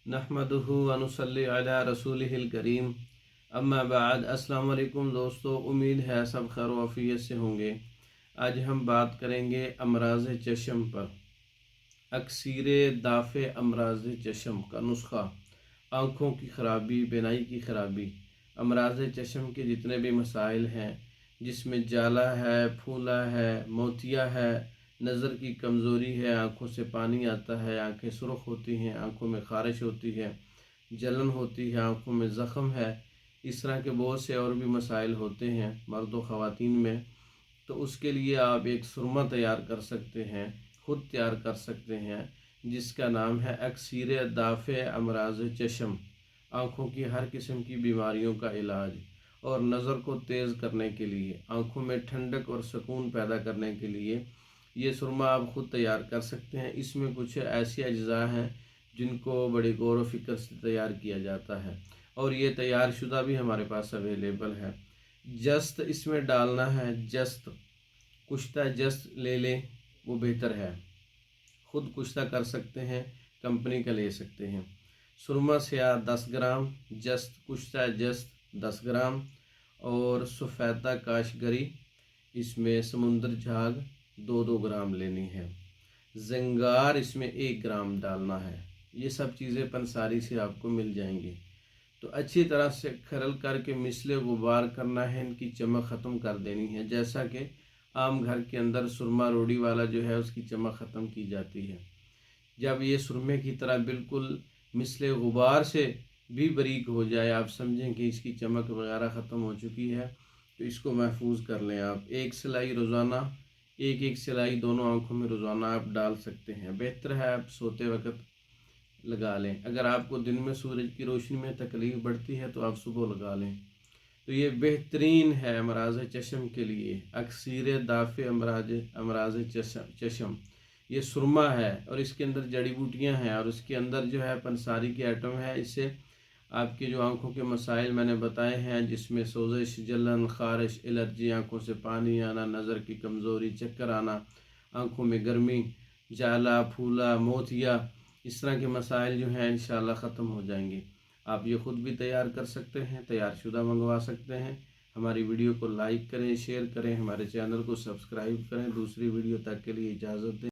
नहमदुहु व नुसल्ली अला रसूलिहिल करीम। अम्मा बाद। अस्सलाम वालेकुम दोस्तों, उम्मीद है सब खैर व आफियत से होंगे। आज हम बात करेंगे अमराज चशम पर। अक्सीर दाफ़े अमराज चशम का नुस्खा। आँखों की ख़राबी, बीनाई की ख़राबी, अमराज चशम के जितने भी मसाइल हैं, जिसमें जाला है, फूला है, मोतिया है, नज़र की कमज़ोरी है, आँखों से पानी आता है, आँखें सुर्ख होती हैं, आँखों में ख़ारिश होती है, जलन होती है, आँखों में ज़ख़म है, इस तरह के बहुत से और भी मसाइल होते हैं मर्द व ख़वातीन में। तो उसके लिए आप एक सुरमा तैयार कर सकते हैं, ख़ुद तैयार कर सकते हैं, जिसका नाम है अक्सीर दाफ़े अमराज चशम। आँखों की हर किस्म की बीमारियों का इलाज और नज़र को तेज़ करने के लिए, आँखों में ठंडक और सुकून पैदा करने के लिए ये सुरमा आप ख़ुद तैयार कर सकते हैं। इसमें कुछ ऐसी अज्ज़ा हैं जिनको बड़े गौर व फिक्र से तैयार किया जाता है और ये तैयार शुदा भी हमारे पास अवेलेबल है। जस्त इसमें डालना है, जस्त कुश्ता जस्त ले लें, वो बेहतर है। ख़ुद कुश्ता कर सकते हैं, कंपनी का ले सकते हैं। सुरमा स्याह 10 ग्राम, जस्त कुश्ता जस्त 10 ग्राम और सफ़ेदा काशगरी, इसमें समुंदर झाग 2-2 ग्राम लेनी है। ज़ंगार इसमें 1 ग्राम डालना है। ये सब चीज़ें पंसारी से आपको मिल जाएंगी। तो अच्छी तरह से खरल करके मिसले गुबार करना है, इनकी चमक ख़त्म कर देनी है। जैसा कि आम घर के अंदर सुरमा रोड़ी वाला जो है उसकी चमक ख़त्म की जाती है। जब ये सुरमे की तरह बिल्कुल मिसले गुबार से भी बरीक हो जाए, आप समझें कि इसकी चमक वगैरह ख़त्म हो चुकी है, तो इसको महफूज कर लें आप। एक सिलाई रोज़ाना, एक एक सिलाई दोनों आँखों में रोज़ाना आप डाल सकते हैं। बेहतर है आप सोते वक्त लगा लें। अगर आपको दिन में सूरज की रोशनी में तकलीफ़ बढ़ती है तो आप सुबह लगा लें। तो ये बेहतरीन है अमराज चशम के लिए। अक्सीर दाफ़े अमराज चशम ये सुरमा है और इसके अंदर जड़ी बूटियाँ हैं और उसके अंदर जो है पंसारी के आइटम है। इससे आपकी जो आँखों के मसाइल मैंने बताए हैं, जिसमें सोजिश, जलन, ख़ारिश, एलर्जी, आँखों से पानी आना, नज़र की कमज़ोरी, चक्कर आना, आँखों में गर्मी, जाला, फूला, मोतिया, इस तरह के मसाइल जो हैं इंशाअल्लाह ख़त्म हो जाएंगे। आप ये ख़ुद भी तैयार कर सकते हैं, तैयार शुदा मंगवा सकते हैं। हमारी वीडियो को लाइक करें, शेयर करें, हमारे चैनल को सब्सक्राइब करें। दूसरी वीडियो तक के लिए इजाज़त दें।